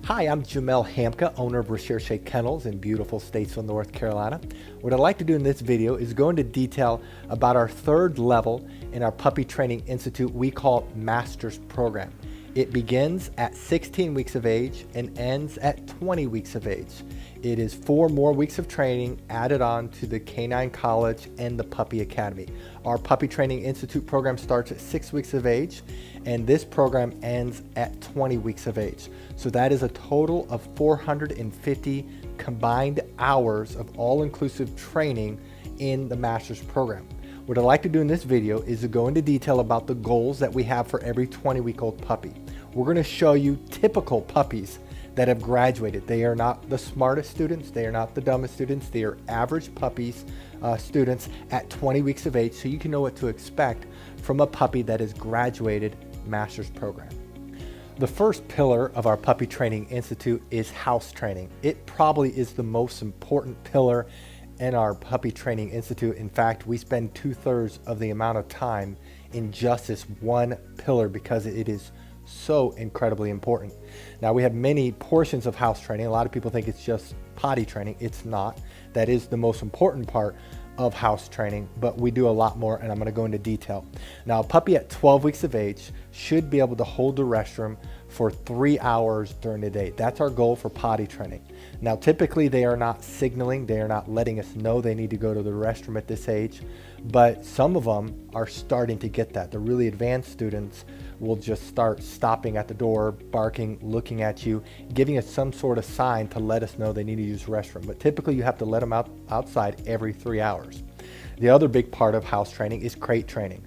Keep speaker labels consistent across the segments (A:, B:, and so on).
A: Hi, I'm Jamel Hamka, owner of Recherche Kennels in beautiful Statesville, North Carolina. What I'd like to do in this video is go into detail about our third level in our Puppy Training Institute we call Master's Program. It begins at 16 weeks of age and ends at 20 weeks of age. It is 4 more weeks of training added on to the Canine College and the Puppy Academy. Our Puppy Training Institute program starts at 6 weeks of age, and this program ends at 20 weeks of age. So that is a total of 450 combined hours of all-inclusive training in the Master's Program. What I'd like to do in this video is to go into detail about the goals that we have for every 20-week-old puppy. We're going to show you typical puppies that have graduated. They are not the smartest students, they are not the dumbest students, they are average puppies, students at 20 weeks of age, so you can know what to expect from a puppy that has graduated Master's Program. The first pillar of our Puppy Training Institute is house training. It probably is the most important pillar in our Puppy Training Institute. In fact, we spend 2/3 of the amount of time in just this one pillar because it is so incredibly important. Now, we have many portions of house training. A lot of people think it's just potty training. It's not. That is the most important part of house training, but we do a lot more, and I'm going to go into detail. Now, a puppy at 12 weeks of age should be able to hold the restroom for 3 hours during the day. That's our goal for potty training. Now, typically they are not signaling, they are not letting us know they need to go to the restroom at this age, but some of them are starting to get that. The really advanced students will just start stopping at the door, barking, looking at you, giving us some sort of sign to let us know they need to use the restroom. But typically you have to let them outside every 3 hours. The other big part of house training is crate training.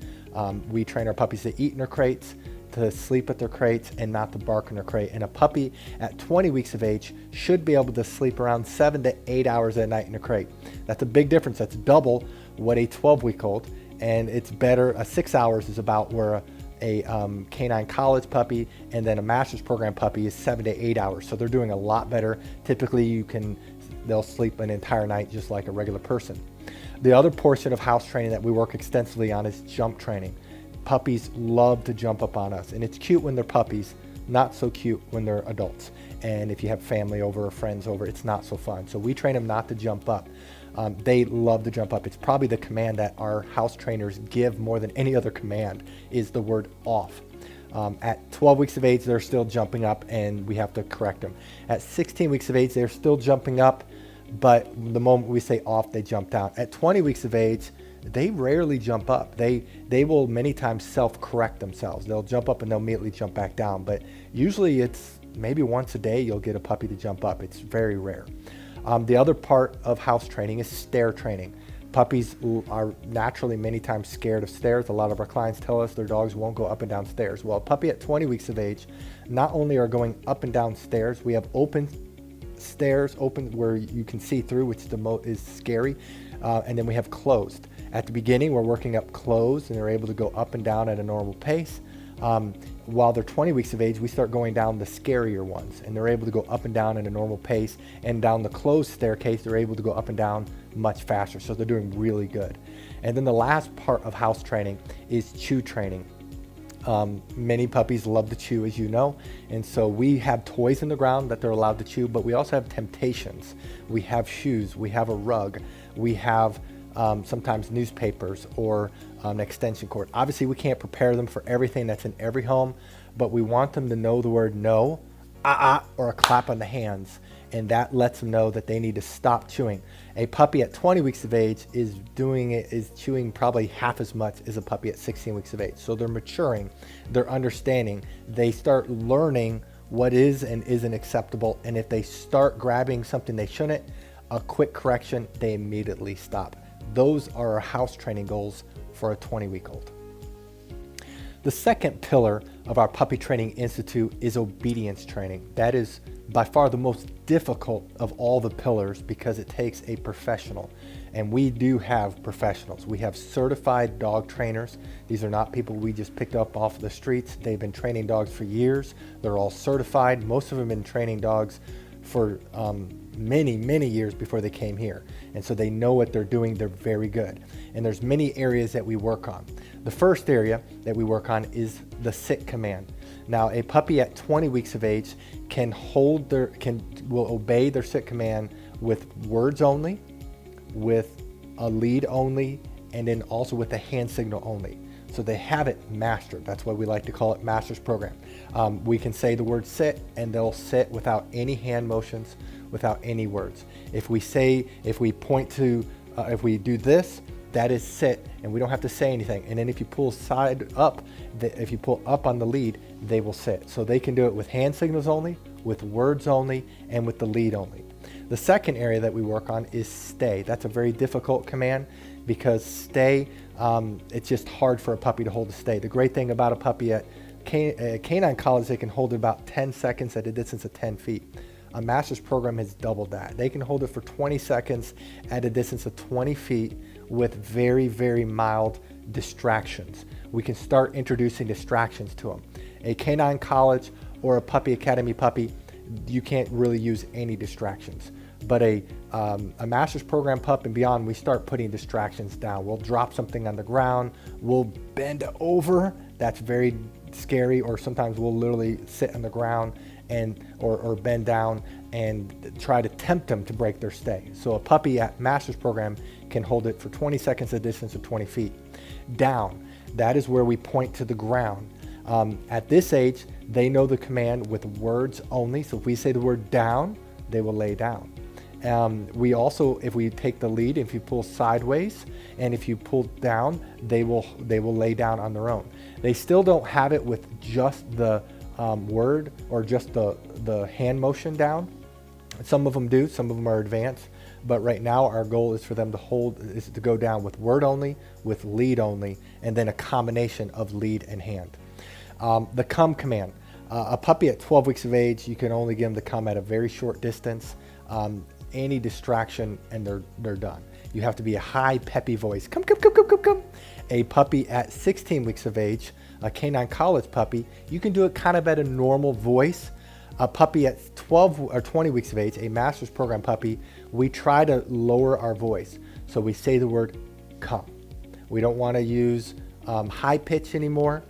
A: We train our puppies to eat in their crates, to sleep at their crates, and not to bark in their crate. And a puppy at 20 weeks of age should be able to sleep around 7 to 8 hours at night in a crate. That's a big difference. That's double what a 12-week-old, and it's better. 6 hours is about where a canine college puppy and then a master's program puppy is 7 to 8 hours. So they're doing a lot better. Typically they'll sleep an entire night just like a regular person. The other portion of house training that we work extensively on is jump training. Puppies love to jump up on us, and it's cute when they're puppies, not so cute when they're adults. And if you have family over or friends over, it's not so fun. So we train them not to jump up. They love to jump up. It's probably the command that our house trainers give more than any other command is the word off. At 12 weeks of age, they're still jumping up, and we have to correct them. At 16 weeks of age, they're still jumping up, but the moment we say off, they jump down. At 20 weeks of age, they rarely jump up. They will many times self-correct themselves. They'll jump up and they'll immediately jump back down, but usually it's maybe once a day you'll get a puppy to jump up. It's very rare. The other part of house training is stair training. Puppies are naturally many times scared of stairs. A lot of our clients tell us their dogs won't go up and down stairs. Well, a puppy at 20 weeks of age not only are going up and down stairs, we have open stairs, open where you can see through, which is scary, and then we have closed. At the beginning, we're working up closed, and they're able to go up and down at a normal pace. While they're 20 weeks of age, we start going down the scarier ones, and they're able to go up and down at a normal pace, and down the closed staircase, they're able to go up and down much faster. So they're doing really good. And then the last part of house training is chew training. Many puppies love to chew, as you know, and so we have toys in the ground that they're allowed to chew, but we also have temptations. We have shoes, we have a rug, we have sometimes newspapers or an extension cord. Obviously, we can't prepare them for everything that's in every home, but we want them to know the word no, or a clap on the hands, and that lets them know that they need to stop chewing. A puppy at 20 weeks of age is chewing probably half as much as a puppy at 16 weeks of age. So they're maturing, they're understanding, they start learning what is and isn't acceptable, and if they start grabbing something they shouldn't, a quick correction, they immediately stop. Those are our house training goals for a 20-week-old. The second pillar of our Puppy Training Institute is obedience training. That is by far the most difficult of all the pillars because it takes a professional. And we do have professionals. We have certified dog trainers. These are not people we just picked up off the streets. They've been training dogs for years. They're all certified. Most of them have been training dogs for many years before they came here, and so they know what they're doing. They're very good, and there's many areas that we work on. The first area that we work on is the sit command. Now, a puppy at 20 weeks of age will obey their sit command with words only, with a lead only, and then also with a hand signal only. So they have it mastered. That's why we like to call it master's program. We can say the word sit and they'll sit without any hand motions, without any words. If we point to, if we do this, that is sit, and we don't have to say anything. And then if you pull if you pull up on the lead, they will sit. So they can do it with hand signals only, with words only, and with the lead only. The second area that we work on is stay. That's a very difficult command because stay, it's just hard for a puppy to hold a stay. The great thing about a puppy at canine college, they can hold it about 10 seconds at a distance of 10 feet. A master's program has doubled that. They can hold it for 20 seconds at a distance of 20 feet with very, very mild distractions. We can start introducing distractions to them. A canine college or a puppy academy puppy, you can't really use any distractions. But a master's program pup and beyond, we start putting distractions down. We'll drop something on the ground. We'll bend over. That's very scary. Or sometimes we'll literally sit on the ground or bend down and try to tempt them to break their stay. So a puppy at master's program can hold it for 20 seconds at a distance of 20 feet. Down, that is where we point to the ground. At this age, they know the command with words only. So if we say the word down, they will lay down. We also, if we take the lead, if you pull sideways and if you pull down, they will lay down on their own. They still don't have it with just the word or just the hand motion down. Some of them do, some of them are advanced, but right now our goal is for them to go down with word only, with lead only, and then a combination of lead and hand. The come command. A puppy at 12 weeks of age, you can only get them to come at a very short distance. Any distraction and they're done. You have to be a high, peppy voice. Come, come, come, come, come, come. A puppy at 16 weeks of age, a canine college puppy, you can do it kind of at a normal voice. A puppy at 12 or 20 weeks of age, a master's program puppy, we try to lower our voice. So we say the word come. We don't want to use high pitch anymore.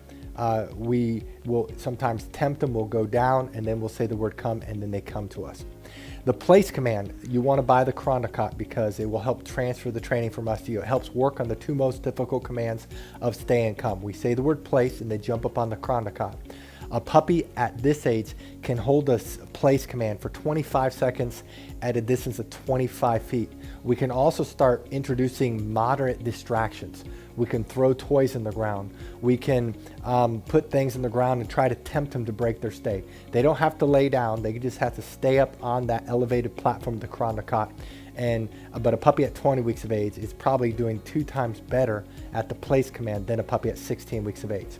A: We will sometimes tempt them, we'll go down, and then we'll say the word come, and then they come to us. The place command, you want to buy the Chronocott because it will help transfer the training from us to you. It helps work on the two most difficult commands of stay and come. We say the word place and they jump up on the Chronocott. A puppy at this age can hold a place command for 25 seconds at a distance of 25 feet. We can also start introducing moderate distractions. We can throw toys in the ground. We can put things in the ground and try to tempt them to break their stay. They don't have to lay down. They just have to stay up on that elevated platform, the Chronocott. But a puppy at 20 weeks of age is probably doing 2 times better at the place command than a puppy at 16 weeks of age.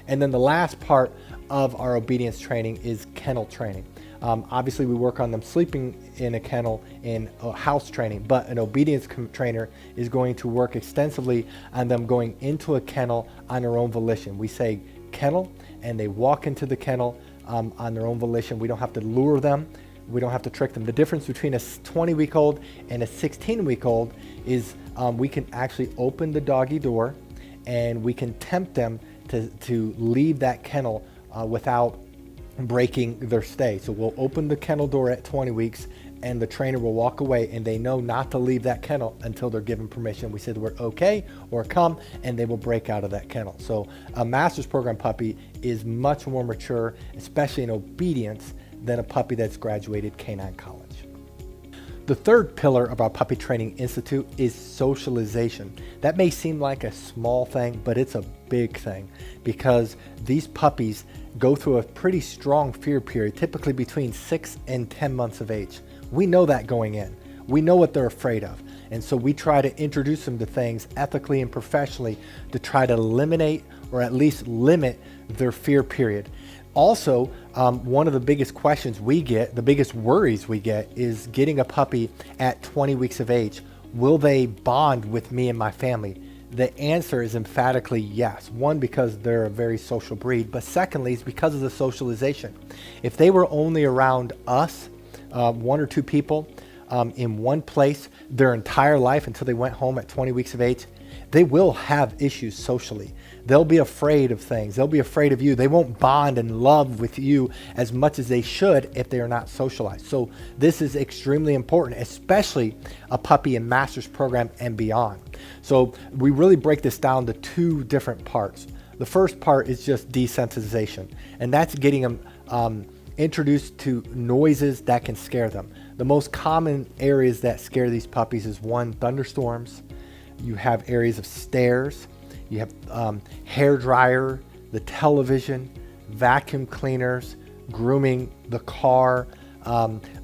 A: And then the last part of our obedience training is kennel training. Obviously, we work on them sleeping in a kennel in house training, but an obedience trainer is going to work extensively on them going into a kennel on their own volition. We say kennel, and they walk into the kennel on their own volition. We don't have to lure them. We don't have to trick them. The difference between a 20-week-old and a 16-week-old is we can actually open the doggy door, and we can tempt them to leave that kennel without breaking their stay. So we'll open the kennel door at 20 weeks and the trainer will walk away, and they know not to leave that kennel until they're given permission. We say the word okay or come, and they will break out of that kennel. So a master's program puppy is much more mature, especially in obedience, than a puppy that's graduated canine college. The third pillar of our Puppy Training Institute is socialization. That may seem like a small thing, but it's a big thing because these puppies go through a pretty strong fear period, typically between 6 and 10 months of age. We know that going in. We know what they're afraid of. And so we try to introduce them to things ethically and professionally to try to eliminate or at least limit their fear period. Also, one of the biggest questions we get, the biggest worries we get, is getting a puppy at 20 weeks of age. Will they bond with me and my family? The answer is emphatically yes. One, because they're a very social breed, but secondly, is because of the socialization. If they were only around us, 1 or 2 people in one place their entire life until they went home at 20 weeks of age, they will have issues socially. They'll be afraid of things. They'll be afraid of you. They won't bond and love with you as much as they should if they are not socialized. So this is extremely important, especially a puppy in master's program and beyond. So we really break this down to two different parts. The first part is just desensitization, and that's getting them introduced to noises that can scare them. The most common areas that scare these puppies is one, thunderstorms. You have areas of stairs. You have hair dryer, the television, vacuum cleaners, grooming, the car.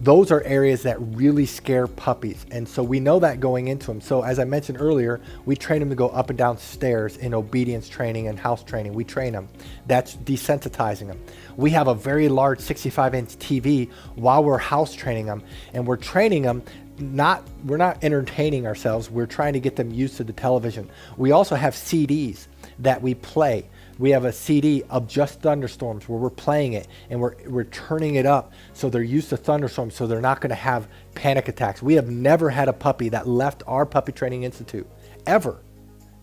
A: Those are areas that really scare puppies. And so we know that going into them. So as I mentioned earlier, we train them to go up and down stairs in obedience training and house training. We train them. That's desensitizing them. We have a very large 65-inch TV while we're house training them, and we're training them. We're not entertaining ourselves. We're trying to get them used to the television. We also have CDs that we play. We have a CD of just thunderstorms where we're playing it and we're turning it up so they're used to thunderstorms, so they're not going to have panic attacks. We have never had a puppy that left our puppy training institute ever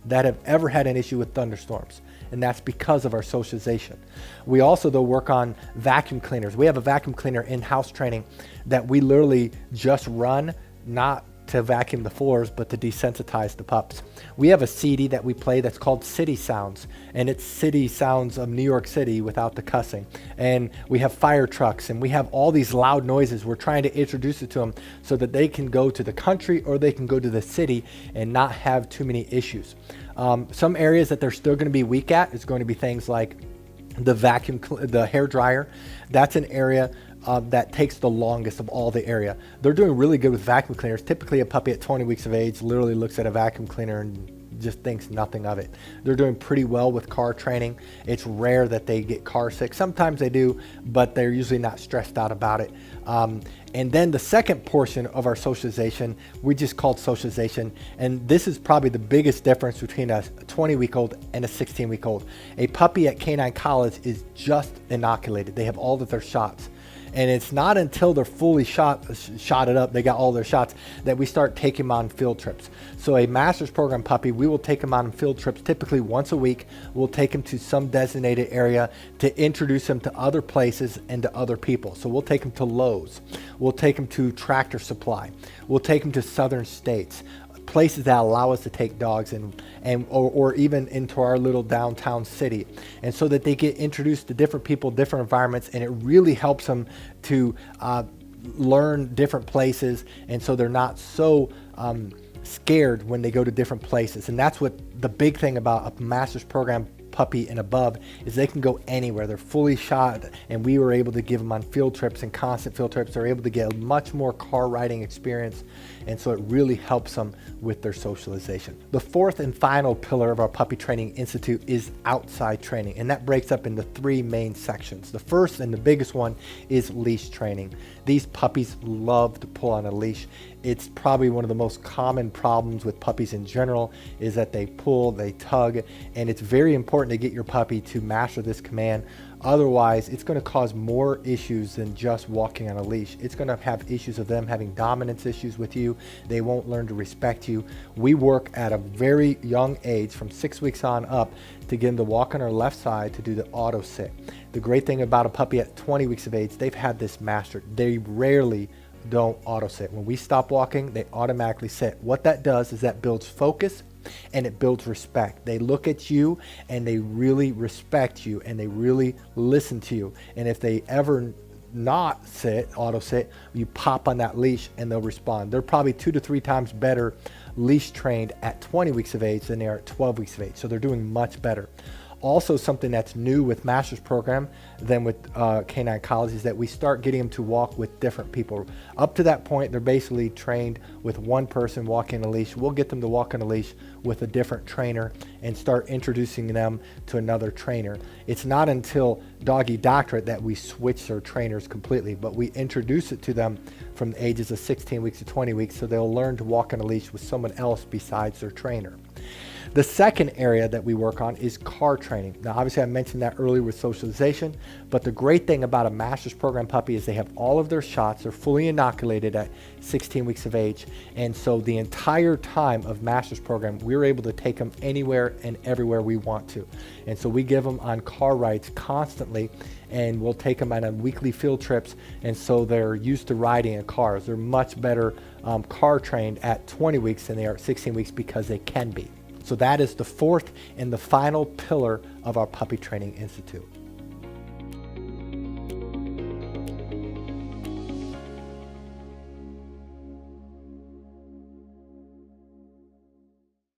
A: that have ever had an issue with thunderstorms, and that's because of our socialization. We also though work on vacuum cleaners. We have a vacuum cleaner in house training that we literally just run, not to vacuum the floors, but to desensitize the pups. We have a CD that we play that's called City Sounds, and it's city sounds of New York City without the cussing. And we have fire trucks, and we have all these loud noises. We're trying to introduce it to them so that they can go to the country or they can go to the city and not have too many issues. Some areas that they're still going to be weak at is going to be things like the hair dryer. That's an area that takes the longest of all the area. They're doing really good with vacuum cleaners. Typically a puppy at 20 weeks of age literally looks at a vacuum cleaner and just thinks nothing of it. They're doing pretty well with car training. It's rare that they get car sick. Sometimes they do, but they're usually not stressed out about it. And then the second portion of our socialization, we just called socialization. And this is probably the biggest difference between a 20-week-old and a 16-week-old. A puppy at Canine College is just inoculated. They have all of their shots. And it's not until they're fully shotted up, they got all their shots, that we start taking them on field trips. So a master's program puppy, we will take them on field trips typically once a week. We'll take them to some designated area to introduce them to other places and to other people. So we'll take them to Lowe's. We'll take them to Tractor Supply. We'll take them to southern states, places that allow us to take dogs or even into our little downtown city, and so that they get introduced to different people, different environments, and it really helps them to learn different places, and so they're not so scared when they go to different places. And that's what the big thing about a master's program puppy and above is they can go anywhere. They're fully shot, and we were able to give them on field trips and constant field trips. They're able to get a much more car riding experience, and so it really helps them with their socialization. The fourth and final pillar of our Puppy Training Institute is outside training, and that breaks up into three main sections. The first and the biggest one is leash training. These puppies love to pull on a leash. It's probably one of the most common problems with puppies in general is that they pull, they tug, and it's very important to get your puppy to master this command. Otherwise, it's going to cause more issues than just walking on a leash. It's going to have issues of them having dominance issues with you. They won't learn to respect you. We work at a very young age, from 6 weeks on up, to get them to walk on our left side to do the auto sit. The great thing about a puppy at 20 weeks of age, they've had this mastered. They rarely don't auto sit. When we stop walking, they automatically sit. What that does is that builds focus and it builds respect. They look at you and they really respect you and they really listen to you. And if they ever not sit, auto sit, you pop on that leash and they'll respond. They're probably 2 to 3 times better leash trained at 20 weeks of age than they are at 12 weeks of age. So they're doing much better. Also, something that's new with master's program than with Canine College is that we start getting them to walk with different people. Up to that point, they're basically trained with one person walking a leash. We'll get them to walk on a leash with a different trainer and start introducing them to another trainer. It's not until Doggy Doctorate that we switch their trainers completely, but we introduce it to them from the ages of 16 weeks to 20 weeks so they'll learn to walk on a leash with someone else besides their trainer. The second area that we work on is car training. Now, obviously I mentioned that earlier with socialization, but the great thing about a master's program puppy is they have all of their shots. They're fully inoculated at 16 weeks of age. And so the entire time of master's program, we're able to take them anywhere and everywhere we want to. And so we give them on car rides constantly, and we'll take them on weekly field trips. And so they're used to riding in cars. They're much better car trained at 20 weeks than they are at 16 weeks because they can be. So that is the fourth and the final pillar of our Puppy Training Institute.